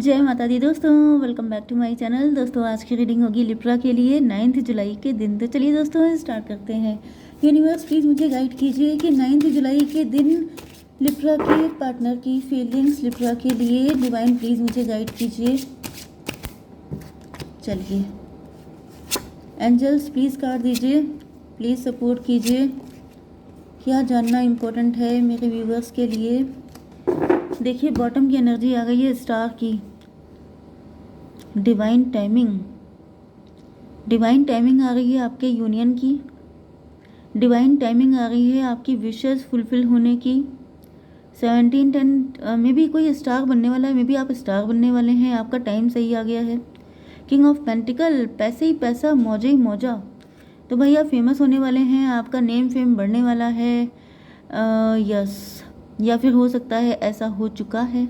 जय माता दी दोस्तों, welcome back to my channel. दोस्तों आज की रीडिंग होगी लिब्रा के लिए 9 जुलाई के दिन। तो चलिए दोस्तों स्टार्ट करते हैं। यूनिवर्स प्लीज़ मुझे गाइड कीजिए कि 9 जुलाई के दिन लिब्रा के पार्टनर की फीलिंग्स लिब्रा के लिए। डिवाइन प्लीज़ मुझे गाइड कीजिए। चलिए एंजल्स प्लीज़ कार्ड दीजिए, प्लीज़ सपोर्ट कीजिए। क्या जानना इम्पोर्टेंट है मेरे व्यूवर्स के लिए। देखिए बॉटम की एनर्जी आ गई है स्टार की। डिवाइन टाइमिंग आ रही है आपके यूनियन की। डिवाइन टाइमिंग आ रही है आपकी विशेस फुलफिल होने की। 17-10 में भी कोई स्टार बनने वाला है, मे भी आप स्टार बनने वाले हैं। आपका टाइम सही आ गया है। किंग ऑफ पेंटिकल, पैसे ही पैसा, मौजे ही मौजा। तो भाई आप फेमस होने वाले हैं, आपका नेम फेम बढ़ने वाला है। यस, या फिर हो सकता है ऐसा हो चुका है,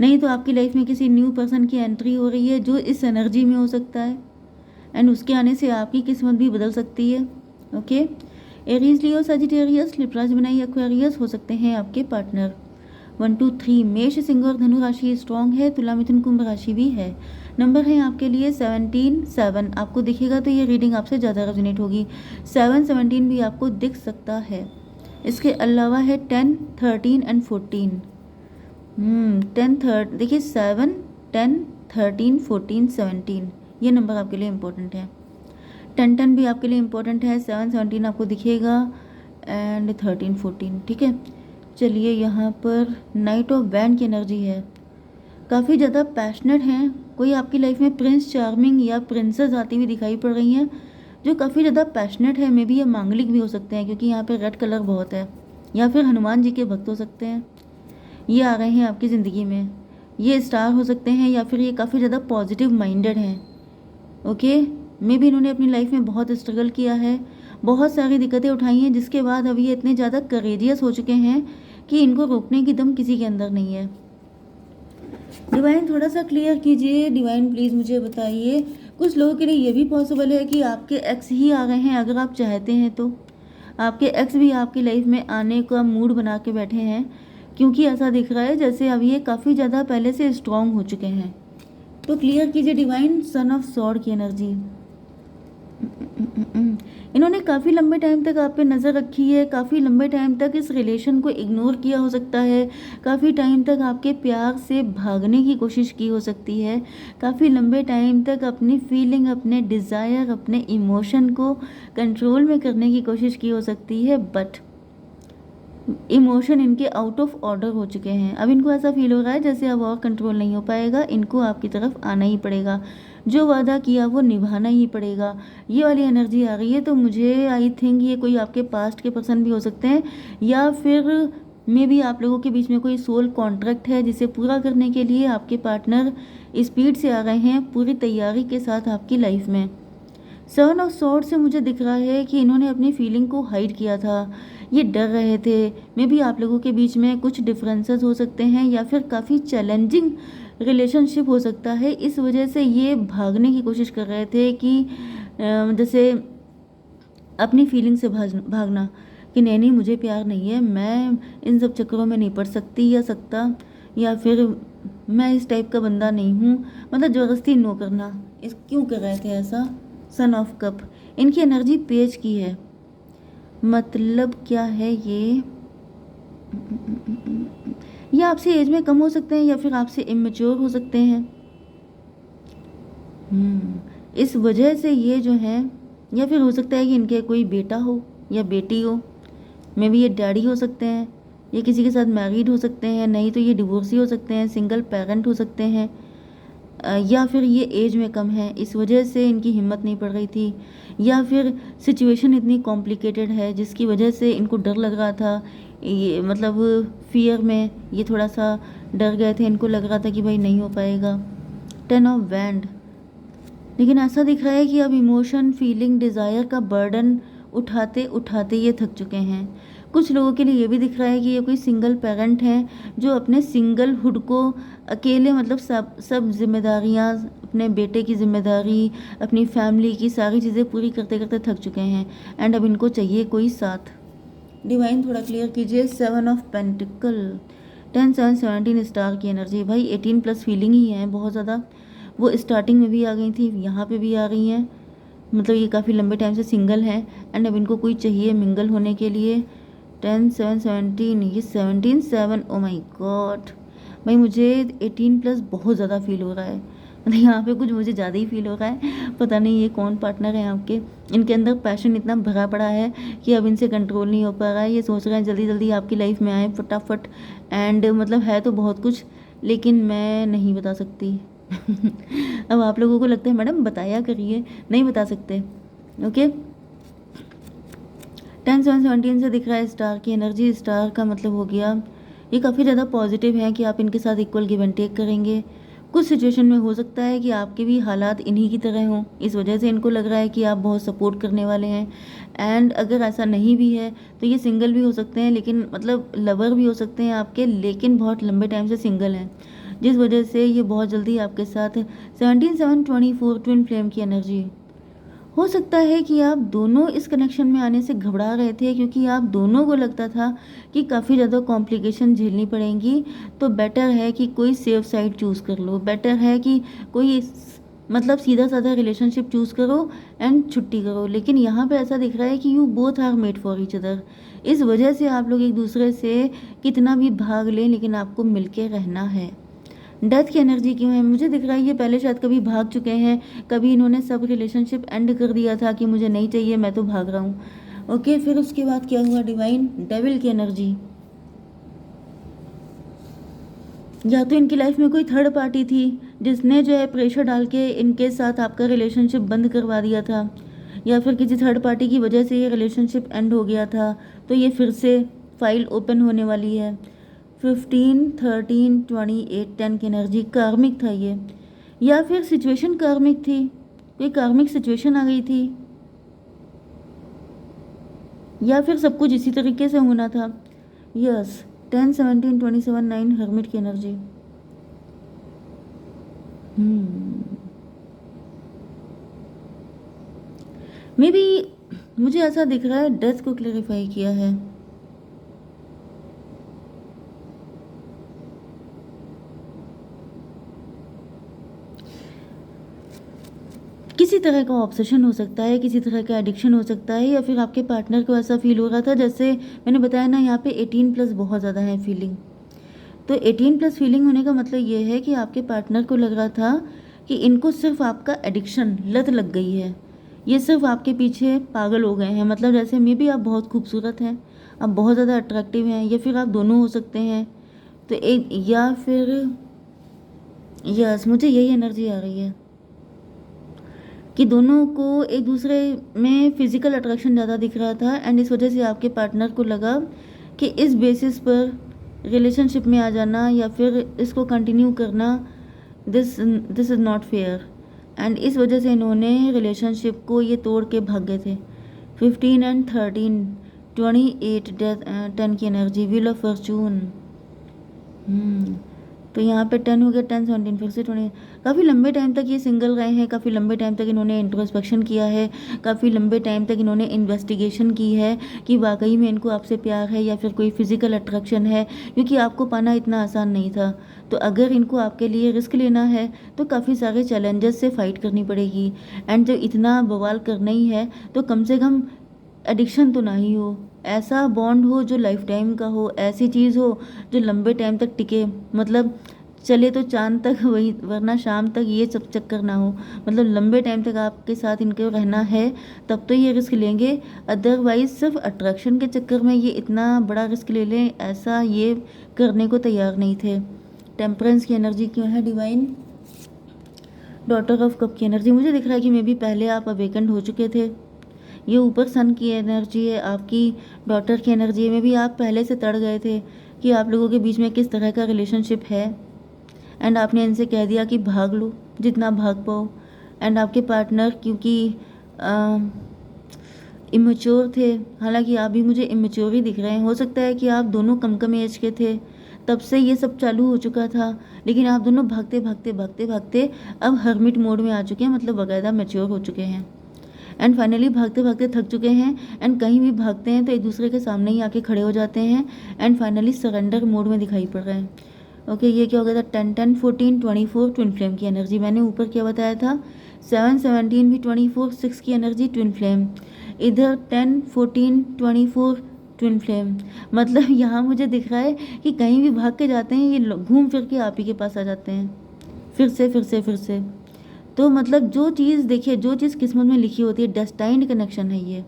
नहीं तो आपकी लाइफ में किसी न्यू पर्सन की एंट्री हो रही है जो इस एनर्जी में हो सकता है। एंड उसके आने से आपकी किस्मत भी बदल सकती है। ओके, एरीज, लियो, सजिटेरियस, लिब्रा, जेमिनी, एक्वेरियस हो सकते हैं आपके पार्टनर। 1 2 3 मेष, सिंह और धनु राशि स्ट्रॉन्ग है। तुला, मिथुन, कुंभ राशि भी है। नंबर है आपके लिए 17-7। आपको दिखेगा तो ये रीडिंग आपसे ज़्यादा रेजोनेट होगी। 7-17 भी आपको दिख सकता है। इसके अलावा है 10, 13 एंड 14। 10 3 देखिए 7, 10, 13, 14, 17 ये नंबर आपके लिए इम्पोर्टेंट है। 10 भी आपके लिए इम्पोर्टेंट है। 7-17 आपको दिखेगा एंड 13-14। ठीक है, चलिए यहाँ पर नाइट ऑफ वैंड की एनर्जी है। काफ़ी ज़्यादा पैशनेट हैं। कोई आपकी लाइफ में प्रिंस चार्मिंग या प्रिंसेस आती हुई दिखाई पड़ रही हैं जो काफ़ी ज़्यादा पैशनेट है। मे बी ये मांगलिक भी हो सकते हैं क्योंकि यहाँ पे रेड कलर बहुत है, या फिर हनुमान जी के भक्त हो सकते हैं। ये आ रहे हैं आपकी ज़िंदगी में। ये स्टार हो सकते हैं या फिर ये काफ़ी ज़्यादा पॉजिटिव माइंडेड हैं। ओके, मे भी इन्होंने अपनी लाइफ में बहुत स्ट्रगल किया है, बहुत सारी दिक्कतें उठाई हैं, जिसके बाद अभी ये इतने ज़्यादा करेजियस हो चुके हैं कि इनको रोकने की दम किसी के अंदर नहीं है। डिवाइन थोड़ा सा क्लियर कीजिए। डिवाइन प्लीज़ मुझे बताइए। कुछ लोगों के लिए ये भी पॉसिबल है कि आपके एक्स ही आ गए हैं। अगर आप चाहते हैं तो आपके एक्स भी आपकी लाइफ में आने का मूड बना के बैठे हैं, क्योंकि ऐसा दिख रहा है जैसे अब ये काफ़ी ज़्यादा पहले से स्ट्रॉन्ग हो चुके हैं। तो क्लियर कीजिए डिवाइन। सन ऑफ सॉर्ड की एनर्जी। इन्होंने काफ़ी लंबे टाइम तक आप पे नज़र रखी है। काफ़ी लंबे टाइम तक इस रिलेशन को इग्नोर किया हो सकता है। काफ़ी टाइम तक आपके प्यार से भागने की कोशिश की हो सकती है। काफ़ी लंबे टाइम तक अपनी फीलिंग, अपने डिज़ायर, अपने इमोशन को कंट्रोल में करने की कोशिश की हो सकती है। बट इमोशन इनके आउट ऑफ ऑर्डर हो चुके हैं। अब इनको ऐसा फील हो रहा है जैसे अब और कंट्रोल नहीं हो पाएगा, इनको आपकी तरफ आना ही पड़ेगा। जो वादा किया वो निभाना ही पड़ेगा। ये वाली एनर्जी आ रही है। तो मुझे आई थिंक ये कोई आपके पास्ट के पर्सन भी हो सकते हैं, या फिर मे भी आप लोगों के बीच में कोई सोल कॉन्ट्रैक्ट है जिसे पूरा करने के लिए आपके पार्टनर स्पीड से आ गए हैं, पूरी तैयारी के साथ आपकी लाइफ में। सन ऑफ सॉर्ड से मुझे दिख रहा है कि इन्होंने अपनी फीलिंग को हाइड किया था, ये डर रहे थे। मे बी आप लोगों के बीच में कुछ डिफरेंसेस हो सकते हैं, या फिर काफ़ी चैलेंजिंग रिलेशनशिप हो सकता है। इस वजह से ये भागने की कोशिश कर रहे थे कि जैसे अपनी फीलिंग से भागना कि नहीं मुझे प्यार नहीं है, मैं इन सब चक्करों में नहीं पड़ सकती या सकता, या फिर मैं इस टाइप का बंदा नहीं हूँ। मतलब ज़बरदस्ती नो करना। इस क्यों कर रहे थे ऐसा। सन ऑफ कप, इनकी एनर्जी पेज की है। मतलब क्या है ये आपसे एज में कम हो सकते हैं या फिर आपसे इमेच्योर हो सकते हैं। इस वजह से ये जो है, या फिर हो सकता है कि इनके कोई बेटा हो या बेटी हो। मे बी ये डैडी हो सकते हैं, ये किसी के साथ मैरिड हो सकते हैं, नहीं तो ये डिवोर्सी हो सकते हैं, सिंगल पेरेंट हो सकते हैं, या फिर ये एज में कम है इस वजह से इनकी हिम्मत नहीं पड़ रही थी, या फिर सिचुएशन इतनी कॉम्प्लिकेटेड है जिसकी वजह से इनको डर लग रहा था। ये मतलब फियर में ये थोड़ा सा डर गए थे। इनको लग रहा था कि भाई नहीं हो पाएगा। 10 ऑफ वैंड, लेकिन ऐसा दिख रहा है कि अब इमोशन, फीलिंग, डिज़ायर का बर्डन उठाते उठाते ये थक चुके हैं। कुछ लोगों के लिए ये भी दिख रहा है कि ये कोई सिंगल पेरेंट हैं जो अपने सिंगलहुड को अकेले, मतलब सब जिम्मेदारियाँ, अपने बेटे की जिम्मेदारी, अपनी फैमिली की सारी चीज़ें पूरी करते करते थक चुके हैं। एंड अब इनको चाहिए कोई साथ। डिवाइन थोड़ा क्लियर कीजिए। 7 ऑफ पेंटिकल, 10 7 17 स्टार की एनर्जी भाई 18 प्लस फीलिंग ही है बहुत ज़्यादा। वो स्टार्टिंग में भी आ गई थी, यहाँ पे भी आ रही हैं। मतलब ये काफ़ी लंबे टाइम से सिंगल हैं एंड अब इनको कोई चाहिए मिंगल होने के लिए। 10 7 17 ये 17 7 ओ माई गॉड भाई मुझे 18 प्लस बहुत ज़्यादा फील हो रहा है। मतलब यहाँ पे कुछ मुझे ज़्यादा ही फील हो रहा है। पता नहीं ये कौन पार्टनर है आपके। इनके अंदर पैशन इतना भरा पड़ा है कि अब इनसे कंट्रोल नहीं हो पा रहा है। ये सोच रहे हैं जल्दी जल्दी आपकी लाइफ में आए फटाफट। एंड मतलब है तो बहुत कुछ लेकिन मैं नहीं बता सकती। अब आप लोगों को लगता है मैडम बताया करिए, नहीं बता सकते। ओके 10 7 17 से दिख रहा है स्टार की एनर्जी। स्टार का मतलब हो गया ये काफ़ी ज़्यादा पॉजिटिव है कि आप इनके साथ इक्वल गिव एंड टेक करेंगे। कुछ सिचुएशन में हो सकता है कि आपके भी हालात इन्हीं की तरह हों, इस वजह से इनको लग रहा है कि आप बहुत सपोर्ट करने वाले हैं। एंड अगर ऐसा नहीं भी है तो ये सिंगल भी हो सकते हैं, लेकिन मतलब लवर भी हो सकते हैं आपके, लेकिन बहुत लंबे टाइम से सिंगल हैं, जिस वजह से ये बहुत जल्दी आपके साथ 17 7 24 ट्विन फ्लेम की एनर्जी। हो सकता है कि आप दोनों इस कनेक्शन में आने से घबरा रहे थे क्योंकि आप दोनों को लगता था कि काफ़ी ज़्यादा कॉम्प्लिकेशन झेलनी पड़ेंगी, तो बेटर है कि कोई सेफ साइड चूज़ कर लो। बेटर है कि कोई मतलब सीधा साधा रिलेशनशिप चूज़ करो एंड छुट्टी करो। लेकिन यहाँ पे ऐसा दिख रहा है कि you both are made for each other. इस वजह से आप लोग एक दूसरे से कितना भी भाग लें लेकिन आपको मिलके रहना है। डेथ की एनर्जी क्यों है? मुझे दिख रहा है ये पहले शायद कभी भाग चुके हैं, कभी इन्होंने सब रिलेशनशिप एंड कर दिया था कि मुझे नहीं चाहिए मैं तो भाग रहा हूँ। ओके फिर उसके बाद क्या हुआ? डिवाइन डेविल की एनर्जी। या तो इनकी लाइफ में कोई थर्ड पार्टी थी जिसने जो है प्रेशर डाल के इनके साथ आपका रिलेशनशिप बंद करवा दिया था, या फिर किसी थर्ड पार्टी की वजह से ये रिलेशनशिप एंड हो गया था, तो ये फिर से फाइल ओपन होने वाली है। 15 13 28 10 की एनर्जी कार्मिक था ये, या फिर सिचुएशन कार्मिक थी, कोई कार्मिक सिचुएशन आ गई थी, या फिर सब कुछ इसी तरीके से होना था। यस 10 17 27 9 हर्मिट की एनर्जी। मे बी मुझे ऐसा दिख रहा है डेथ को क्लेरिफाई किया है। किसी तरह का ऑब्सेशन हो सकता है, किसी तरह का एडिक्शन हो सकता है, या फिर आपके पार्टनर को ऐसा फील हो रहा था जैसे मैंने बताया ना यहाँ पे 18 प्लस बहुत ज़्यादा है फीलिंग। तो 18 प्लस फीलिंग होने का मतलब ये है कि आपके पार्टनर को लग रहा था कि इनको सिर्फ आपका एडिक्शन लत लग गई है, ये सिर्फ आपके पीछे पागल हो गए हैं। मतलब जैसे मे भी आप बहुत खूबसूरत हैं, आप बहुत ज़्यादा अट्रैक्टिव हैं, या फिर आप दोनों हो सकते हैं। तो एक या फिर यस मुझे यही एनर्जी आ रही है कि दोनों को एक दूसरे में फिजिकल अट्रैक्शन ज़्यादा दिख रहा था, एंड इस वजह से आपके पार्टनर को लगा कि इस बेसिस पर रिलेशनशिप में आ जाना या फिर इसको कंटिन्यू करना this is not fair, and इस वजह से इन्होंने रिलेशनशिप को ये तोड़ के भाग गए थे। 15 एंड 13 28 10 की एनर्जी व्हील ऑफ फॉर्चून। तो यहाँ पे 10 हो गया, 10 17 फिर से 20। काफ़ी लंबे टाइम तक ये सिंगल रहे हैं, काफ़ी लंबे टाइम तक इन्होंने इंट्रोस्पेक्शन किया है, काफ़ी लंबे टाइम तक इन्होंने इन्वेस्टिगेशन की है कि वाकई में इनको आपसे प्यार है या फिर कोई फिजिकल अट्रैक्शन है, क्योंकि आपको पाना इतना आसान नहीं था। तो अगर इनको आपके लिए रिस्क लेना है तो काफ़ी सारे चैलेंजेस से फाइट करनी पड़ेगी, एंड जब इतना बवाल करना ही है तो कम से कम एडिक्शन तो ना ही हो, ऐसा बॉन्ड हो जो लाइफ टाइम का हो, ऐसी चीज़ हो जो लंबे टाइम तक टिके, मतलब चले तो चांद तक वही, वरना शाम तक ये सब चक्कर ना हो। मतलब लंबे टाइम तक आपके साथ इनको रहना है तब तो ये रिस्क लेंगे, अदरवाइज सिर्फ अट्रैक्शन के चक्कर में ये इतना बड़ा रिस्क ले लें, ऐसा ये करने को तैयार नहीं थे। टेम्परेंस की एनर्जी क्यों है? डिवाइन डॉटर ऑफ कप की एनर्जी। मुझे दिख रहा है कि मे बी पहले आप अवेकेंड हो चुके थे। ये ऊपर सन की एनर्जी है, आपकी डॉटर की एनर्जी है। मे बी आप पहले से तड़ गए थे कि आप लोगों के बीच में किस तरह का रिलेशनशिप है, एंड आपने इनसे कह दिया कि भाग लो जितना भाग पाओ। एंड आपके पार्टनर क्योंकि इमेच्योर थे, हालांकि आप भी मुझे इमेच्योर ही दिख रहे हैं, हो सकता है कि आप दोनों कम कम एज के थे तब से ये सब चालू हो चुका था, लेकिन आप दोनों भागते भागते भागते भागते अब हर्मिट मोड में आ चुके हैं, मतलब बाकायदा मैच्योर हो चुके हैं। एंड फाइनली भागते भागते थक चुके हैं एंड कहीं भी भागते हैं तो एक दूसरे के सामने ही आके खड़े हो जाते हैं एंड फाइनली सरेंडर मोड में दिखाई पड़ रहे हैं। ओके, ये क्या हो गया था, 10 10 14 24 ट्विन फ्लेम की एनर्जी। मैंने ऊपर क्या बताया था, 7 17 भी 24 6 की एनर्जी ट्विन फ्लेम, इधर 10 14 24 ट्विन फ्लेम। मतलब यहाँ मुझे दिख रहा है कि कहीं भी भाग के जाते हैं ये घूम फिर के आप ही के पास आ जाते हैं, फिर से फिर से फिर से। तो मतलब जो चीज़ देखिए, जो चीज़ किस्मत में लिखी होती है, डेस्टाइन्ड कनेक्शन है ये।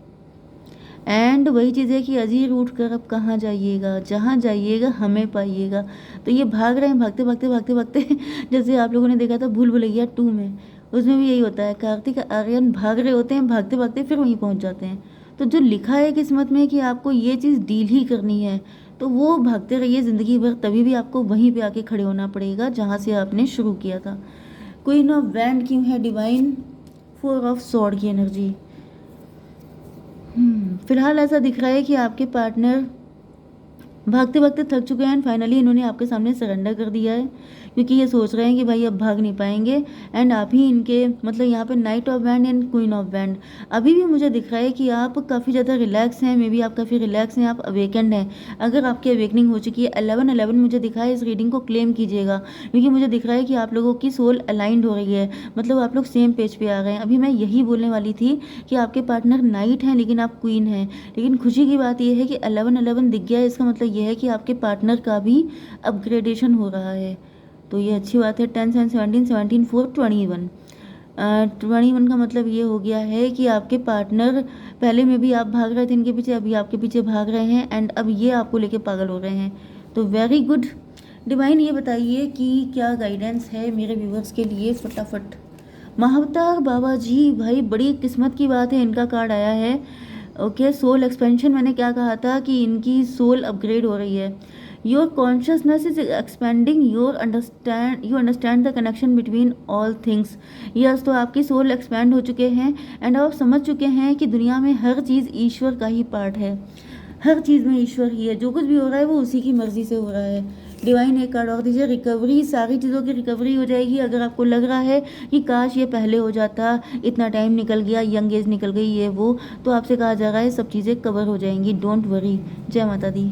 एंड वही चीज़ है कि अजीर उठ कर अब कहाँ जाइएगा, जहाँ जाइएगा हमें पाइएगा। तो ये भाग रहे हैं, भागते भागते भागते भागते जैसे आप लोगों ने देखा था भूल भुलैया 2 में, उसमें भी यही होता है, कार्तिक आर्यन भाग रहे होते हैं, भागते भागते फिर वहीं पहुँच जाते हैं। तो जो लिखा है किस्मत में कि आपको ये चीज़ डील ही करनी है, तो वो भागते रहिए ज़िंदगी भर, तभी भी आपको वहीं पे आके खड़े होना पड़ेगा जहाँ से आपने शुरू किया था। क्वीन ऑफ वैंड क्यों है डिवाइन, 4 ऑफ सॉर्ड की एनर्जी। फिलहाल ऐसा दिख रहा है कि आपके पार्टनर भागते भागते थक चुके हैं एंड फाइनली इन्होंने आपके सामने सरेंडर कर दिया है, क्योंकि ये सोच रहे हैं कि भाई अब भाग नहीं पाएंगे एंड आप ही इनके, मतलब यहाँ पे night of wand and queen of wand. अभी भी मुझे दिख रहा है कि आप काफ़ी ज़्यादा रिलैक्स हैं, मे बी आप काफ़ी रिलैक्स हैं, आप अवेकेंड हैं। अगर आपकी अवेकनिंग हो चुकी है, 11 मुझे दिखा है, इस रीडिंग को क्लेम कीजिएगा, क्योंकि मुझे दिख रहा है कि आप लोगों की सोल अलाइंड हो रही है, मतलब आप लोग सेम पेज पे आ गए हैं। अभी मैं यही बोलने वाली थी कि आपके पार्टनर नाइट हैं लेकिन आप क्वीन हैं, लेकिन खुशी की बात यह है कि 11 दिख गया है, इसका मतलब यह है कि आपके पार्टनर का भी अपग्रेडेशन हो रहा है, तो ये अच्छी बात है। 10 7 17 17 4 21 21 का मतलब ये हो गया है कि आपके पार्टनर, पहले में भी आप भाग रहे थे इनके पीछे, अभी आपके पीछे भाग रहे हैं एंड अब ये आपको लेके पागल हो रहे हैं। तो वेरी गुड डिवाइन, ये बताइए कि क्या गाइडेंस है मेरे व्यूवर्स के लिए फटाफट। महाअवतार बाबा जी, भाई बड़ी किस्मत की बात है, इनका कार्ड आया है। ओके, सोल एक्सपेंशन, मैंने क्या कहा था कि इनकी सोल अपग्रेड हो रही है। Your consciousness is expanding, you understand the connection between all things. Yes, तो आपकी सोल एक्सपेंड हो चुके हैं एंड आप समझ चुके हैं कि दुनिया में हर चीज़ ईश्वर का ही पार्ट है, हर चीज़ में ईश्वर ही है, जो कुछ भी हो रहा है वो उसी की मर्जी से हो रहा है। डिवाइन एक कार्ड और दीजिए, रिकवरी, सारी चीज़ों की रिकवरी हो जाएगी। अगर आपको लग रहा है कि काश ये पहले हो जाता, इतना टाइम निकल गया, यंग एज निकल गई, ये वो, तो आपसे कहा जा रहा है सब चीज़ें कवर हो जाएंगी, डोंट वरी। जय माता दी।